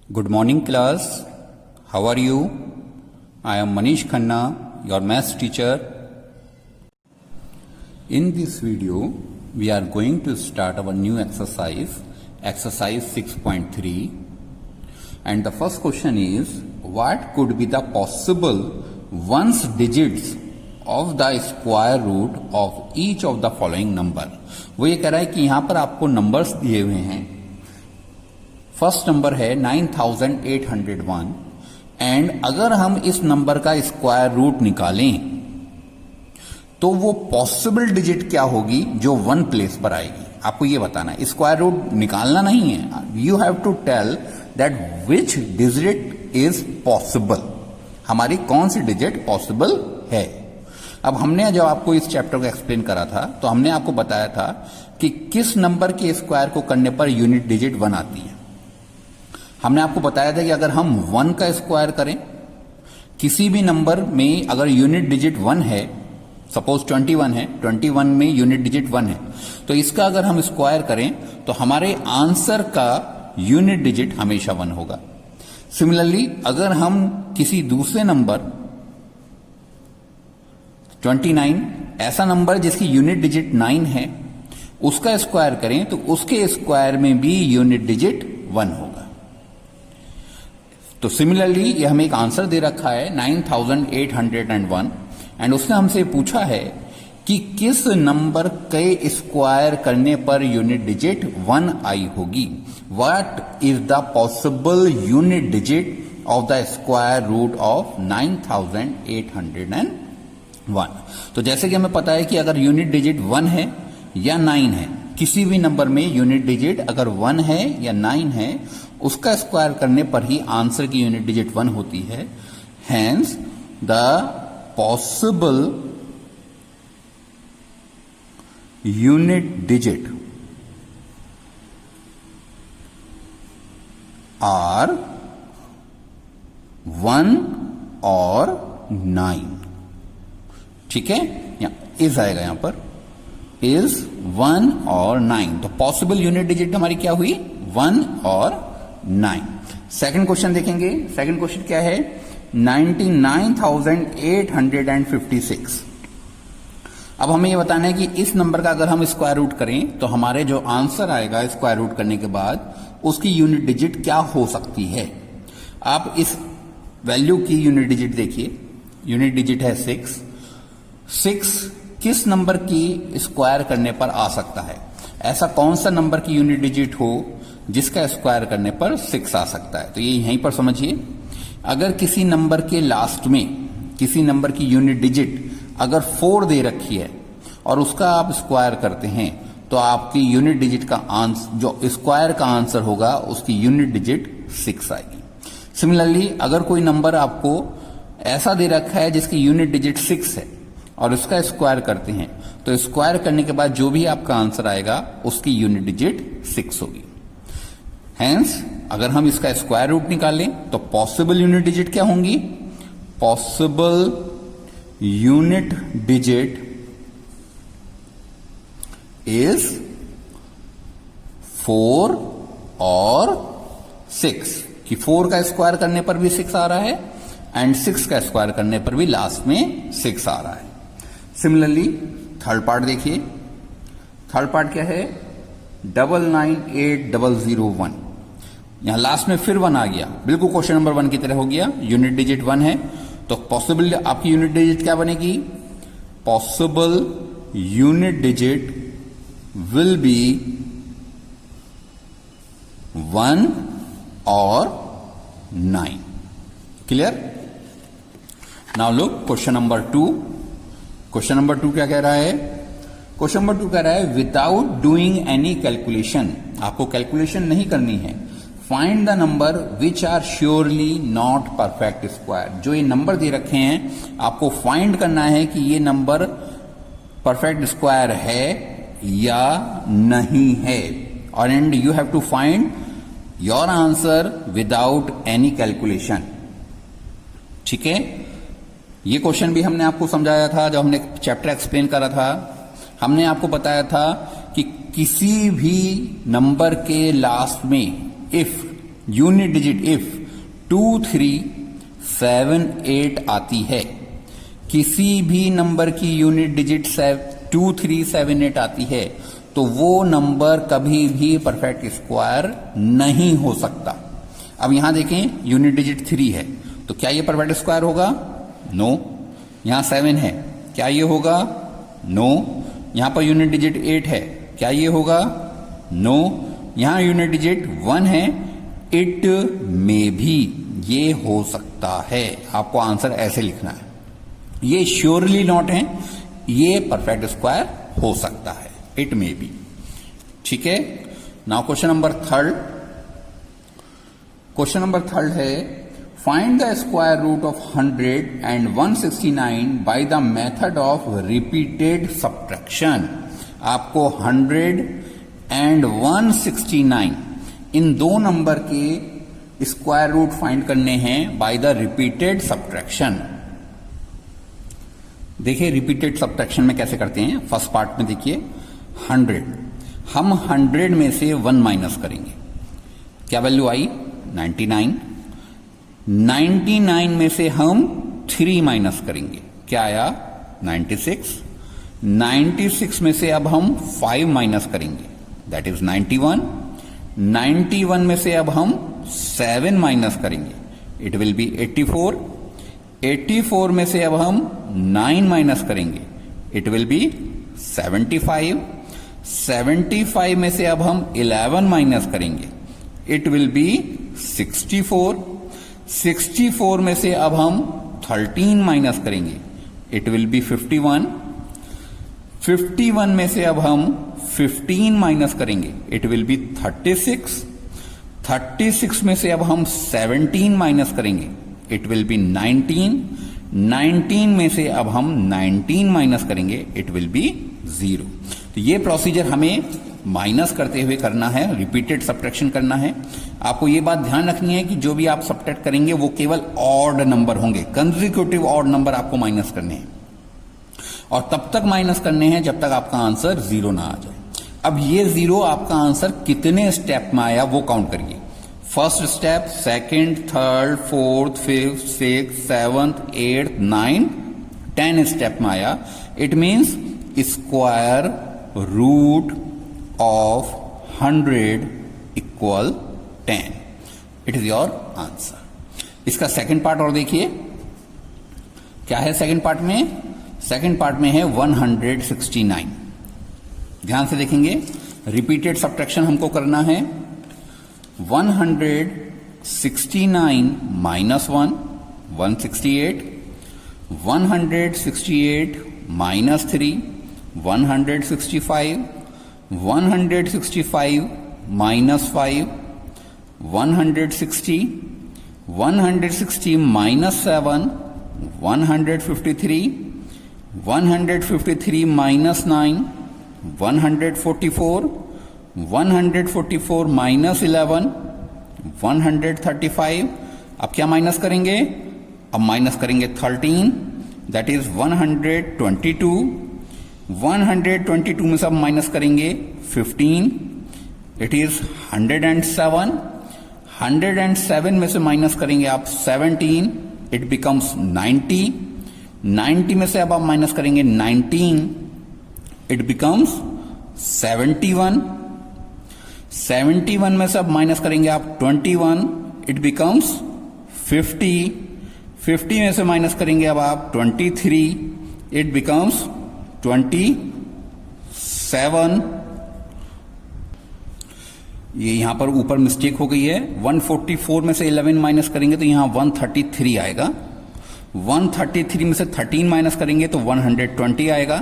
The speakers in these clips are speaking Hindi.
Good morning, class. How are you? I am Manish Khanna, your maths teacher. In this video, we are going to start our new exercise 6.3. And the first question is, what could be the possible ones digits of the square root of each of the following number? वो ये कह रहा है कि यहाँ पर आपको नंबर्स दिए हुए हैं. फर्स्ट नंबर है 9801 एंड अगर हम इस नंबर का स्क्वायर रूट निकालें तो वो पॉसिबल डिजिट क्या होगी जो वन प्लेस पर आएगी. आपको ये बताना है, स्क्वायर रूट निकालना नहीं है. You have to tell that which digit is possible. हमारी कौन सी डिजिट पॉसिबल है. अब हमने जब आपको इस चैप्टर को एक्सप्लेन करा था तो हमने आपको बताया था कि किस नंबर के स्क्वायर को करने पर यूनिट डिजिट 1 आती है. हमने आपको बताया था कि अगर हम 1 का स्क्वायर करें, किसी भी नंबर में अगर यूनिट डिजिट 1 है, सपोज 21 है, 21 में यूनिट डिजिट 1 है, तो इसका अगर हम स्क्वायर करें तो हमारे आंसर का यूनिट डिजिट हमेशा 1 होगा. सिमिलरली अगर हम किसी दूसरे नंबर 29 ऐसा नंबर जिसकी यूनिट डिजिट 9 है उसका स्क्वायर करें तो उसके स्क्वायर में भी यूनिट डिजिट 1 होगा. तो सिमिलरली ये हमें एक आंसर दे रखा है 9801 एंड उसने हमसे पूछा है कि किस नंबर के स्क्वायर करने पर यूनिट डिजिट 1 आई होगी. What is the possible unit digit of the square root of 9801. तो जैसे कि हमें पता है कि अगर यूनिट डिजिट 1 है या 9 है, किसी भी नंबर में यूनिट डिजिट अगर 1 है या 9 है, उसका स्क्वायर करने पर ही आंसर की यूनिट डिजिट 1 होती है. Hence the possible unit digit are 1 और 9. ठीक है, इज आएगा यहां पर, इज 1 और 9. तो पॉसिबल यूनिट डिजिट हमारी क्या हुई, 1 और 9. सेकंड क्वेश्चन देखेंगे. सेकंड क्वेश्चन क्या है, 99,856. अब हमें यह बताना है कि इस नंबर का अगर हम स्क्वायर रूट करें तो हमारे जो आंसर आएगा स्क्वायर रूट करने के बाद उसकी यूनिट डिजिट क्या हो सकती है. आप इस वैल्यू की यूनिट डिजिट देखिए. यूनिट डिजिट है 6. 6 किस नंबर की स्क्वायर करने पर आ सकता है. ऐसा कौन सा नंबर की यूनिट डिजिट हो जिसका स्क्वायर करने पर 6 आ सकता है. तो ये यहीं पर समझिए, अगर किसी नंबर के लास्ट में किसी नंबर की यूनिट डिजिट अगर 4 दे रखी है और उसका आप स्क्वायर करते हैं तो आपकी यूनिट डिजिट का आंसर, जो स्क्वायर का आंसर होगा, उसकी यूनिट डिजिट 6 आएगी. सिमिलरली अगर कोई नंबर आपको ऐसा दे रखा है जिसकी यूनिट डिजिट 6 है और उसका स्क्वायर करते हैं तो स्क्वायर करने के बाद जो भी आपका आंसर आएगा उसकी यूनिट डिजिट 6 होगी. हेंस अगर हम इसका स्क्वायर रूट निकालें तो पॉसिबल यूनिट डिजिट क्या होंगी, पॉसिबल यूनिट डिजिट इज 4 और 6. कि 4 का स्क्वायर करने पर भी 6 आ रहा है एंड 6 का स्क्वायर करने पर भी लास्ट में 6 आ रहा है. सिमिलरली थर्ड पार्ट देखिए. थर्ड पार्ट क्या है, 998001. यहां लास्ट में फिर 1 आ गया, बिल्कुल क्वेश्चन नंबर 1 की तरह हो गया. यूनिट डिजिट 1 है तो पॉसिबल आपकी यूनिट डिजिट क्या बनेगी, possible unit digit will be 1 और 9. Clear. Now look question number 2. Question number 2 क्या कह रहा है, क्वेश्चन नंबर 2 कह रहा है विदाउट डूइंग एनी कैलकुलेशन. आपको कैलकुलेशन नहीं करनी है. Find the number which are surely not perfect square. जो ये नंबर दे रखे हैं आपको फाइंड करना है कि ये नंबर परफेक्ट स्क्वायर है या नहीं है. और and you have to find your answer without any calculation. ठीक है, ये क्वेश्चन भी हमने आपको समझाया था जब हमने चैप्टर एक्सप्लेन करा था. हमने आपको बताया था कि किसी भी नंबर के लास्ट में इफ यूनिट डिजिट इफ 2, 3, 7, 8 आती है, किसी भी नंबर की यूनिट डिजिट 2, 3, 7, 8 आती है, तो वो नंबर कभी भी परफेक्ट स्क्वायर नहीं हो सकता। अब यहां देखें यूनिट डिजिट 3 है, तो क्या ये परफेक्ट स्क्वायर होगा? नो। यहां 7 है, क्या ये होगा? नो। यहां पर यूनिट डिजिट 8 है, क्या ये होगा? नो। यहां यूनिट डिजिट 1 है, इट में भी ये हो सकता है। आपको आंसर ऐसे लिखना है, ये श्योरली नॉट है, ये परफेक्ट स्क्वायर हो सकता है, इट में भी। ठीक है। Now question number 3। Question number 3 है find the square root of 100 and 169 by the method of repeated subtraction. आपको 100 एंड 169 इन दो नंबर के स्क्वायर रूट फाइंड करने हैं बाय द रिपीटेड सब्ट्रैक्शन। देखिए रिपीटेड सब्ट्रैक्शन में कैसे करते हैं। फर्स्ट पार्ट में देखिए 100, हम 100 में से 1 माइनस करेंगे, क्या वैल्यू आई? 99। 99 में से हम 3 माइनस करेंगे, क्या आया? 96। 96 में से अब हम 5 माइनस करेंगे, दैट इज 91। 91 में से अब हम 7 माइनस करेंगे, इट विल बी 84। 84 में से अब हम 9 माइनस करेंगे, इट विल बी 75। 75 में से अब हम 11 माइनस करेंगे, इट विल बी 64। 64 में से अब हम 13 माइनस करेंगे, इट विल बी 51। 51 में से अब हम 15 माइनस करेंगे, इट विल बी 36। 36 में से अब हम 17 माइनस करेंगे, इट विल बी 19। 19 में से अब हम 19 माइनस करेंगे, इट विल बी 0। तो ये प्रोसीजर हमें माइनस करते हुए करना है, रिपीटेड सब्ट्रैक्शन करना है। आपको ये बात ध्यान रखनी है कि जो भी आप सब्ट्रैक्ट करेंगे वो केवल ऑड नंबर होंगे, कंसेक्यूटिव ऑड नंबर आपको माइनस करने हैं, और तब तक माइनस करने हैं जब तक आपका आंसर 0 ना आ जाए। अब ये 0 आपका आंसर कितने स्टेप में आया वो काउंट करिए। First step, second, third, fourth, fifth, six, seventh, 8th, 9th, 10 step में आया। It means square root of 100 equal 10। It is your answer. इसका सेकंड पार्ट और देखिए, क्या है सेकंड पार्ट में? सेकंड पार्ट में है 169। ध्यान से देखेंगे, रिपीटेड सब्ट्रैक्शन हमको करना है। 169 minus 1, 168। 168 minus 3, 165। 165 minus 5, 160। 160 minus 7, 153। 153 minus 9, 144। 144 minus 11, 135। अब क्या माइनस करेंगे? अब माइनस करेंगे 13, दैट इज 122। 122 में से अब माइनस करेंगे 15, इट इज 107। 107 में से माइनस करेंगे आप 17, इट बिकम्स 90। 90 में से अब आप माइनस करेंगे 19, इट बिकम्स 71। 71 में से अब माइनस करेंगे आप 21, इट बिकम्स 50। 50 में से माइनस करेंगे अब आप 23, इट बिकम्स 27। ये यहां पर ऊपर मिस्टेक हो गई है। 144 में से 11 माइनस करेंगे तो यहां 133 आएगा। 133 में से 13 माइनस करेंगे तो 120 आएगा।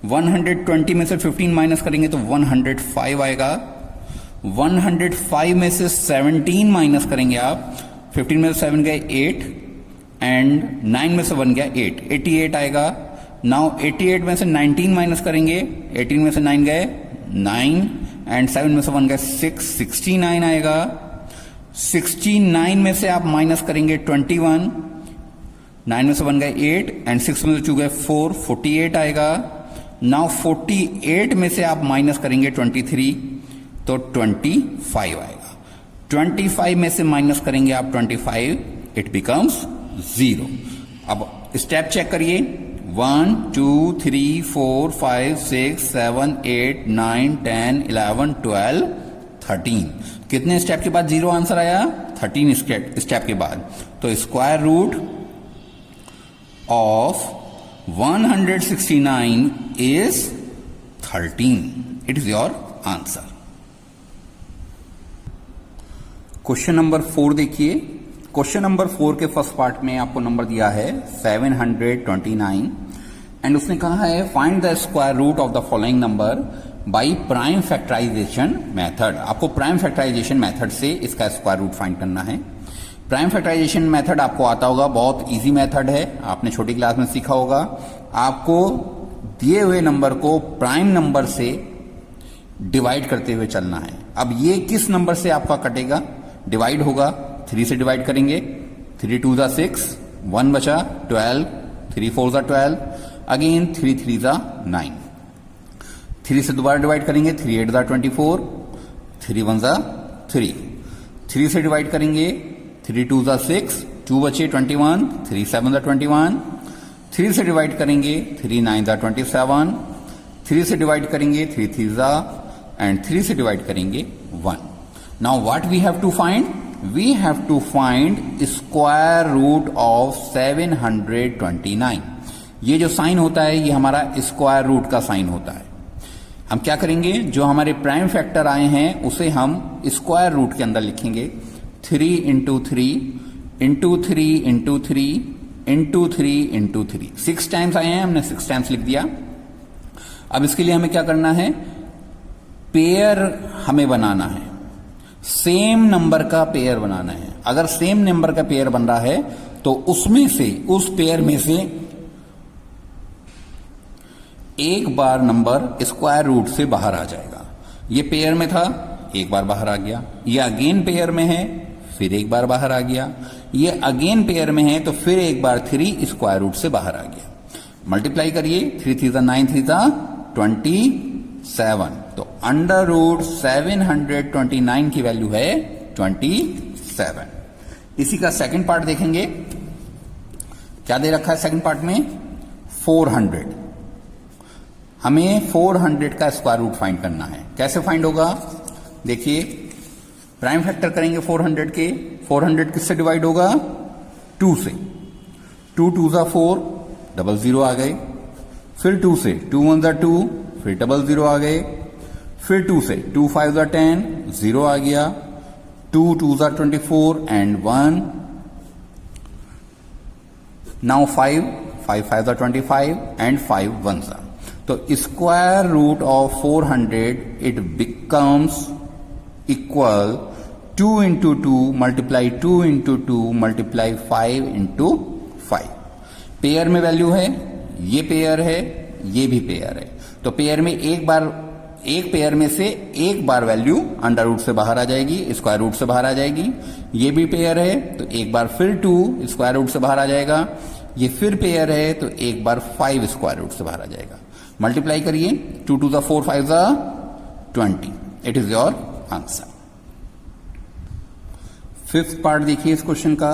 120 में से 15 माइनस करेंगे तो 105 आएगा। 105 में से 17 माइनस करेंगे आप, 15 में से 7 गए 8 एंड 9 में से 1 गया 8, 88 आएगा। नाउ 88 में से 19 माइनस करेंगे, 18 में से 9 गए 9 एंड 7 में से 1 गए 6, 69 आएगा। 69 में से आप माइनस करेंगे 21, 9 में से 1 गए 8 एंड 6 में से 2 गए 4, 48 आएगा। नाउ 48 में से आप माइनस करेंगे 23 तो 25 आएगा। 25 में से माइनस करेंगे आप 25, इट बिकम्स 0। अब स्टेप चेक करिए, 1 2 3 4 5 6 7 8 9 10 11 12 13। कितने स्टेप के बाद 0 आंसर आया? 13 स्टेप के बाद। तो square root of 169 is 13। It is your answer. Question number 4 देखिए। क्वेश्चन नंबर 4 के फर्स्ट पार्ट में आपको नंबर दिया है 729 एंड उसने कहा है find the square root of the following number by prime factorization method. आपको प्राइम फैक्टराइजेशन मेथड से इसका स्क्वायर रूट फाइंड करना है। प्राइम फैक्टराइजेशन मेथड आपको आता होगा, बहुत इजी मेथड है, आपने छोटी क्लास में सीखा होगा। आपको दिए हुए नंबर को प्राइम नंबर से डिवाइड करते हुए चलना है। अब ये किस नंबर से आपका कटेगा? डिवाइड होगा, 3 से डिवाइड करेंगे, 3 2 ज़ा 6, 1 बचा 12, 3 4 ज़ा 12, अगेन 3 3 ज़ा 9, 3 से दोबारा डिवाइड करेंगे, 3 8 ज़ा 24, 3 1 ज़ा 3, 3 से डिवाइड करेंगे, 3 2 ज़ा 6, 2 बचे 21, 3 7 ज़ा 21, 3 से डिवाइड करेंगे, 3 9 ज़ा 27, 3 से डिवाइड करेंगे, 3 3 ज़ा एंड 3 से डिवाइड करेंगे 1। Now what we have to find? We have to find square root of 729। ये जो साइन होता है ये हमारा स्क्वायर रूट का साइन होता है। हम क्या करेंगे, जो हमारे प्राइम फैक्टर आए हैं उसे हम स्क्वायर रूट के अंदर लिखेंगे। 3 into 3 into 3 into 3 into 3 into 3, 6 times आए हैं, हमने 6 टाइम्स लिख दिया। अब इसके लिए हमें क्या करना है? पेयर हमें बनाना है, सेम नंबर का पेयर बनाना है। अगर सेम नंबर का पेयर बन रहा है तो उसमें से, उस पेयर में से एक बार नंबर स्क्वायर रूट से बाहर आ जाएगा। ये पेयर में था, एक बार बाहर आ गया। ये अगेन पेयर में है, फिर एक बार बाहर आ गया। ये अगेन पेयर में है तो फिर एक बार 3 स्क्वायर रूट से बाहर आ गया। मल्टीप्लाई करिए, 3 3 9 3 27। तो अंडर रूट 729 की वैल्यू है 27। इसी का सेकंड पार्ट देखेंगे। क्या दे रखा है सेकंड पार्ट में? 400। हमें 400 का स्क्वायर रूट फाइंड करना है। कैसे फाइंड होगा? देखिए, प्राइम फैक्टर करेंगे 400 के। 400 किससे डिवाइड होगा? 2 से। 2 2 ज़ा 4, 00 आ गए। फिर 2 से, 2 1 ज़ा 2, फिर 00 आ गए। फिर 2 से, 2 5 ज़ा 10, 0 आ गया। 2 2 ज़ा 24 एंड 1। नाउ 5 5 ज़ा 25 एंड 5 1 ज़ा। तो square root of 400 it becomes equal 2 into 2 multiply 2 into 2 multiply 5 into 5। Pair में वैल्यू है, ये पेयर है, ये भी पेयर है। तो पेयर में एक पेयर में से एक बार वैल्यू अंडर रूट से बाहर आ जाएगी, स्क्वायर रूट से बाहर आ जाएगी। ये भी पेयर है तो एक बार फिर 2 स्क्वायर रूट से बाहर आ जाएगा। ये फिर पेयर है तो एक बार 5 स्क्वायर रूट से बाहर आ जाएगा। मल्टीप्लाई करिए, 2 2 ज़ा 4, 5 ज़ा 20। It is your answer. Fifth part देखिए इस क्वेश्चन का,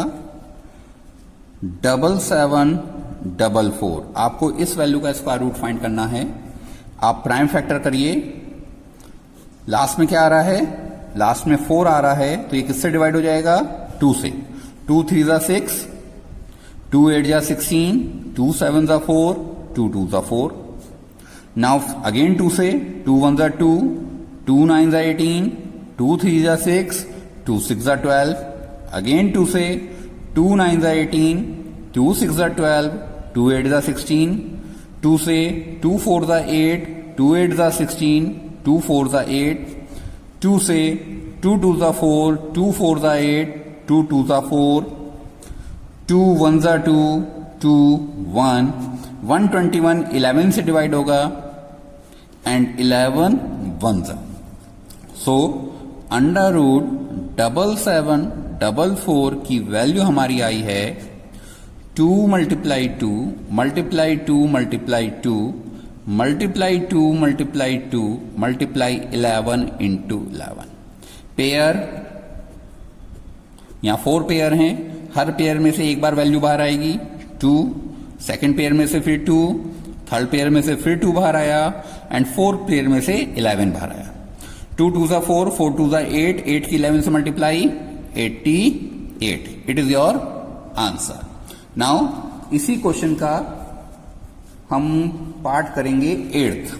7744। आपको इस वैल्यू का स्क्वायर रूट फाइंड करना है। आप प्राइम फैक्टर करिए। लास्ट में क्या आ रहा है? लास्ट में 4 आ रहा है तो ये किससे डिवाइड हो जाएगा? 2 से। 2 3 ज़ा 6, 2 8 ज़ा 16, 2 7 ज़ा 4, 2 2 ज़ा 4। नाउ अगेन 2 से, 2 1 ज़ा 2, 2 9 ज़ा 18, 2 3 ज़ा 6, 2 6 ज़ा 12। अगेन 2 से, 2 9 ज़ा 18, 2 6 ज़ा 12, 2 8 ज़ा 16। 2 से, 2 4 ज़ा 8, 2 8 ज़ा 16, 2 4 ज़ा 8। 2 से, 2 2 ज़ा 4, 2 4 ज़ा 8, 2 2 ज़ा 4। 2 1 ज़ा 2, 2 1। 121 11 से डिवाइड होगा एंड 11 1 ज़ा। सो अंडर रूट 7744 की वैल्यू हमारी आई है 2 multiply 2 multiply 2 multiply 2 multiply 2 multiply 2 multiply 11 into 11। Pair यहाँ 4 पेयर हैं, हर पेयर में से एक बार वैल्यू बाहर आएगी 2, सेकंड पेयर में से फिर 2, थर्ड पेयर में से फिर 2 बाहर आया एंड फोर्थ पेयर में से 11 बाहर आया। 2 2 जा 4, 4 2 जा 8, 8 की 11 से multiply 88। It is your answer. Now इसी क्वेश्चन का हम पार्ट करेंगे 8th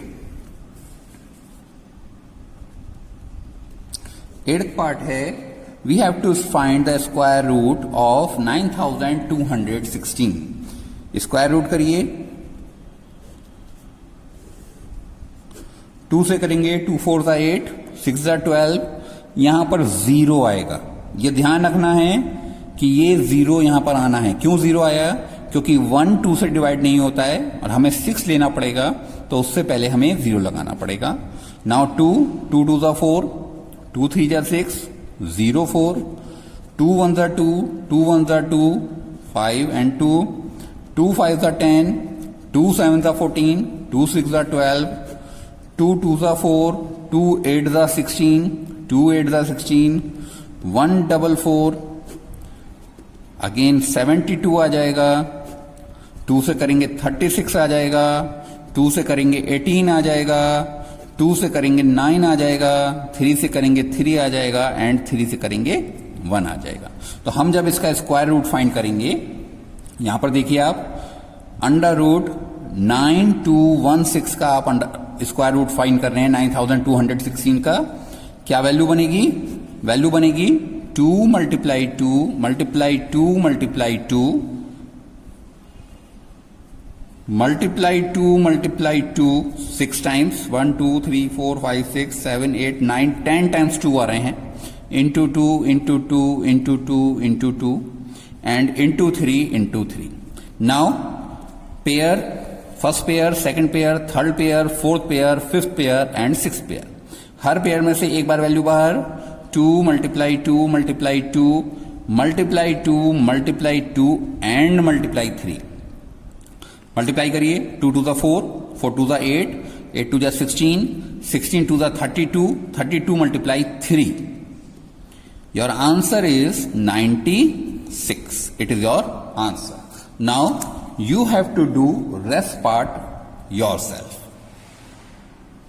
पार्ट है, we have to find the square root of 9216। Square root करिए, 2 से करेंगे, 2 4 जा 8, 6 जा 12, यहां पर 0 आएगा। ये ध्यान रखना है कि ये 0 यहां पर आना है। क्यों 0 आया? क्योंकि 1 2 से डिवाइड नहीं होता है और हमें 6 लेना पड़ेगा, तो उससे पहले हमें 0 लगाना पड़ेगा। नाउ 2 2 2 जा 4, 2 3 जा 6, 0 4, 2 1 जा 2, 2 1 जा 2, 5 and 2, 2 5 जा 10, 2 7 जा 14, 2 6 जा 12, 2 2 जा 4, 2 8 जा 16, 2 8 जा 16, 1 4 4, अगेन 72 आ जाएगा, 2 से करेंगे 36 आ जाएगा, 2 से करेंगे 18 आ जाएगा, 2 से करेंगे 9 आ जाएगा, 3 से करेंगे 3 आ जाएगा एंड 3 से करेंगे 1 आ जाएगा। तो हम जब इसका स्क्वायर रूट फाइंड करेंगे, यहां पर देखिए आप अंडर रूट 9216 का आप स्क्वायर रूट फाइंड कर रहे हैं 9216 का, क्या वैल्यू बनेगी? वैल्यू बनेगी 2 multiply 2 multiply 2 multiply 2 multiply 2 multiply 2 6 times, 1 2 3 4 5 6 7 8 9 10 times 2 आ रहे हैं, into 2 into 2 into 2 into 2 and into 3 into 3। Now pair, first pair, second pair, third pair, fourth pair, fifth pair and sixth pair. Her pair में से एक बार वैल्यू बाहर, 2 multiply 2 multiply 2 multiply 2 multiply 2 and multiply 3। Multiply करिए, 2 2 जा 4, 4 2 जा 8, 8 2 जा 16, 16 2 जा 32, 32 multiply 3। Your answer is 96. It is your answer. Now you have to do rest part yourself.